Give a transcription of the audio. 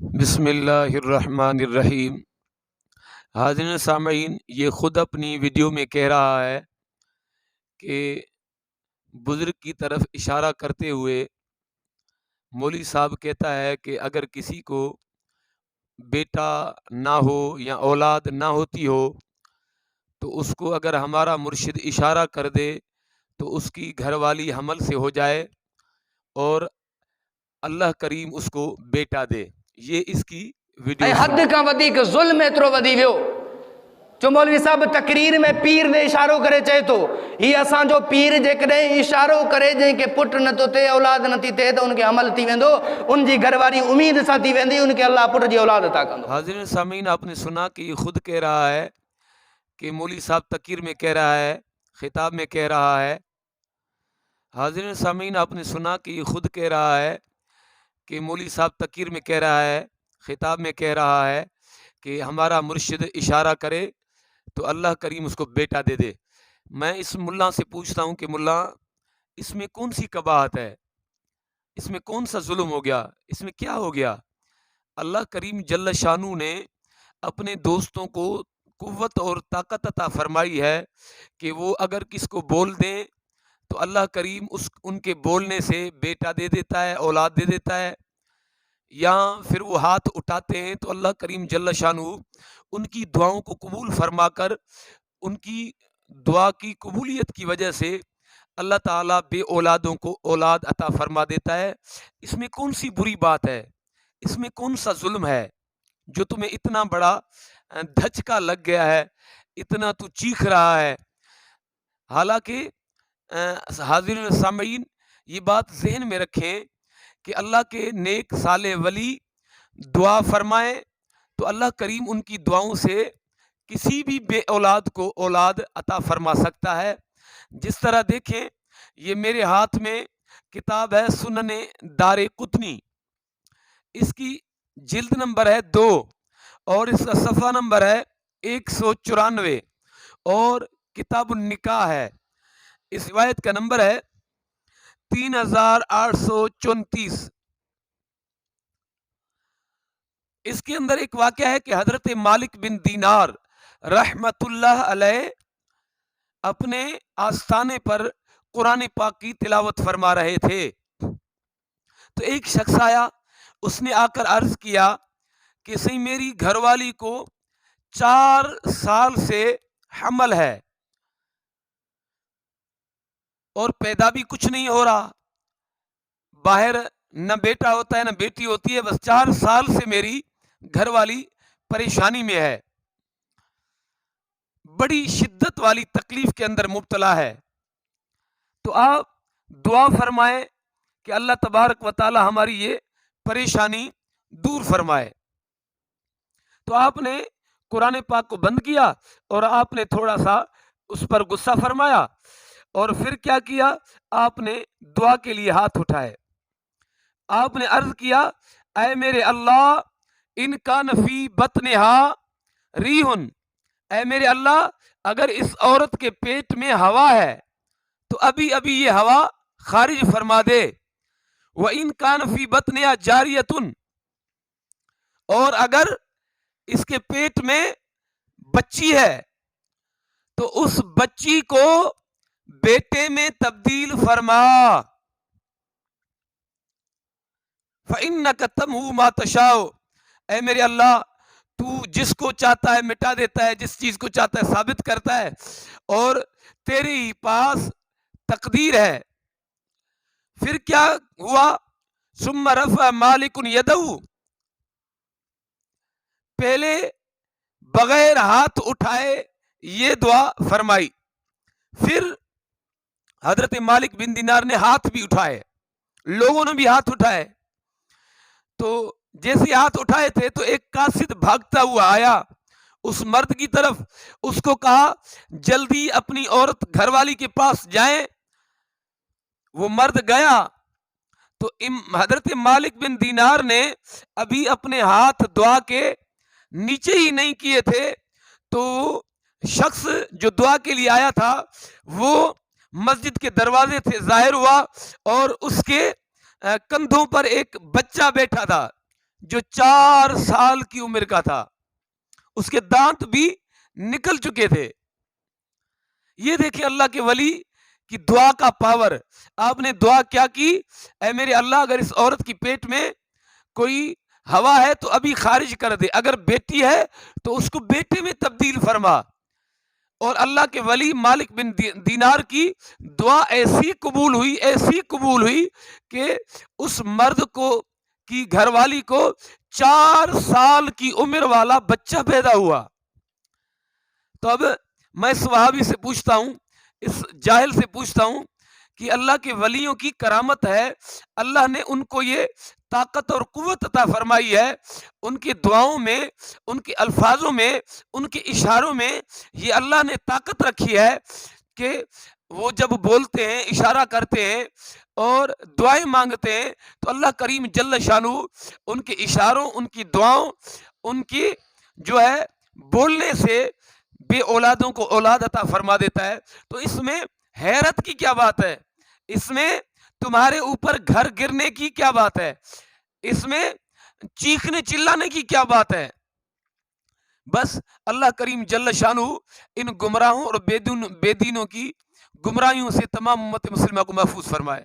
بسم اللہ الرحمن الرحیم۔ حاضرین سامعین، یہ خود اپنی ویڈیو میں کہہ رہا ہے کہ بزرگ کی طرف اشارہ کرتے ہوئے مولوی صاحب کہتا ہے کہ اگر کسی کو بیٹا نہ ہو یا اولاد نہ ہوتی ہو تو اس کو اگر ہمارا مرشد اشارہ کر دے تو اس کی گھر والی حمل سے ہو جائے اور اللہ کریم اس کو بیٹا دے۔ یہ اس کی ویڈیو حد کا ودیک ظلم ایترو ودی ویو جو مولوی صاحب تقریر میں پیر نے اشارو کرے چاہے تو یہ اساں جو پیر جیکڈیں اشارو کرے جن کے پٹ نہ تو تے اولاد نہ تھی تے تو ان کے عمل تھی ویندو، ان جی گھر والی امید سا تھی ویندی، ان کے اللہ پٹ جی اولاد عطا کندو۔ حاضرین سامعین، آپ نے سنا کہ یہ خود کہہ رہا ہے کہ مولوی صاحب تقریر میں کہہ رہا ہے، خطاب میں کہہ رہا ہے۔ حاضرین سامعین، آپ نے سنا کہ یہ خود کہہ رہا ہے کہ مولوی صاحب تقریر میں کہہ رہا ہے، خطاب میں کہہ رہا ہے کہ ہمارا مرشد اشارہ کرے تو اللہ کریم اس کو بیٹا دے دے۔ میں اس ملا سے پوچھتا ہوں کہ ملا، اس میں کون سی قباحت ہے؟ اس میں کون سا ظلم ہو گیا؟ اس میں کیا ہو گیا؟ اللہ کریم جل شانو نے اپنے دوستوں کو قوت اور طاقت عطا فرمائی ہے کہ وہ اگر کس کو بول دیں تو اللہ کریم ان کے بولنے سے بیٹا دے دیتا ہے، اولاد دے دیتا ہے، یا پھر وہ ہاتھ اٹھاتے ہیں تو اللہ کریم جل شانہ ان کی دعاؤں کو قبول فرما کر ان کی دعا کی قبولیت کی وجہ سے اللہ تعالیٰ بے اولادوں کو اولاد عطا فرما دیتا ہے۔ اس میں کون سی بری بات ہے؟ اس میں کون سا ظلم ہے جو تمہیں اتنا بڑا دھچکا لگ گیا ہے، اتنا تو چیخ رہا ہے؟ حالانکہ حاضرین سامعین، یہ بات ذہن میں رکھیں کہ اللہ کے نیک صالح ولی دعا فرمائیں تو اللہ کریم ان کی دعاؤں سے کسی بھی بے اولاد کو اولاد عطا فرما سکتا ہے۔ جس طرح دیکھیں، یہ میرے ہاتھ میں کتاب ہے سنن دار قطنی، اس کی جلد نمبر ہے 2 اور اس کا صفحہ نمبر ہے 194 اور کتاب النکاح ہے، اس روایت کا نمبر ہے 3834۔ اس کے اندر ایک واقعہ ہے کہ حضرت مالک بن دینار رحمت اللہ علیہ اپنے آستانے پر قرآن پاک کی تلاوت فرما رہے تھے تو ایک شخص آیا، اس نے آ کر عرض کیا کہ صحیح میری گھر والی کو 4 سال سے حمل ہے اور پیدا بھی کچھ نہیں ہو رہا، باہر نہ بیٹا ہوتا ہے نہ بیٹی ہوتی ہے، بس 4 سال سے میری گھر والی پریشانی میں ہے، بڑی شدت والی تکلیف کے اندر مبتلا ہے، تو آپ دعا فرمائیں کہ اللہ تبارک و تعالی ہماری یہ پریشانی دور فرمائے۔ تو آپ نے قرآن پاک کو بند کیا اور آپ نے تھوڑا سا اس پر غصہ فرمایا اور پھر کیا کیا، آپ نے دعا کے لیے ہاتھ اٹھائے، آپ نے عرض کیا، اے میرے اللہ، ان کان فی بطنہا ریحٌ، اے میرے اللہ اگر اس عورت کے پیٹ میں ہوا ہے تو ابھی ابھی یہ ہوا خارج فرما دے، وَإِن كَانَ فِي بَطْنِهَا جَارِيَةٌ، اور اگر اس کے پیٹ میں بچی ہے تو اس بچی کو بیٹے میں تبدیل فرما، فَإِنَّكَ تَمْحُو مَا تَشَاءُ، اے میرے اللہ تو جس کو چاہتا ہے مٹا دیتا ہے، جس چیز کو چاہتا ہے ثابت کرتا ہے، اور تیرے ہی پاس تقدیر ہے۔ پھر کیا ہوا، ثم رفع مالک یدہ، پہلے بغیر ہاتھ اٹھائے یہ دعا فرمائی، پھر حضرت مالک بن دینار نے ہاتھ بھی اٹھائے، لوگوں نے بھی ہاتھ اٹھائے، تو جیسے ہاتھ اٹھائے تھے تو ایک قاصد بھاگتا ہوا آیا اس مرد کی طرف، اس کو کہا جلدی اپنی عورت گھر والی کے پاس جائیں۔ وہ مرد گیا تو حضرت مالک بن دینار نے ابھی اپنے ہاتھ دعا کے نیچے ہی نہیں کیے تھے تو شخص جو دعا کے لیے آیا تھا وہ مسجد کے دروازے سے ظاہر ہوا اور اس کے کندھوں پر ایک بچہ بیٹھا تھا جو 4 سال کی عمر کا تھا، اس کے دانت بھی نکل چکے تھے۔ یہ دیکھیں اللہ کے ولی کی دعا کا پاور۔ آپ نے دعا کیا کی؟ اے میرے اللہ، اگر اس عورت کی پیٹ میں کوئی ہوا ہے تو ابھی خارج کر دے، اگر بیٹی ہے تو اس کو بیٹے میں تبدیل فرما۔ اور اللہ کے ولی مالک بن دینار کی دعا ایسی قبول ہوئی کہ اس مرد کو کی گھر والی کو 4 سال کی عمر والا بچہ پیدا ہوا۔ تو اب میں اس وہابی سے پوچھتا ہوں، اس جاہل سے پوچھتا ہوں کہ اللہ کے ولیوں کی کرامت ہے، اللہ نے ان کو یہ طاقت اور قوت عطا فرمائی ہے، ان کی دعاؤں میں، ان کے الفاظوں میں، ان کے اشاروں میں یہ اللہ نے طاقت رکھی ہے کہ وہ جب بولتے ہیں، اشارہ کرتے ہیں اور دعائیں مانگتے ہیں تو اللہ کریم جل شانہ ان کے اشاروں، ان کی دعاؤں، ان کی جو ہے بولنے سے بے اولادوں کو اولاد عطا فرما دیتا ہے۔ تو اس میں حیرت کی کیا بات ہے؟ اس میں تمہارے اوپر گھر گرنے کی کیا بات ہے؟ اس میں چیخنے چلانے کی کیا بات ہے؟ بس اللہ کریم جل شانہ ان گمراہوں اور بے دینوں کی گمراہیوں سے تمام امت مسلمہ کو محفوظ فرمائے۔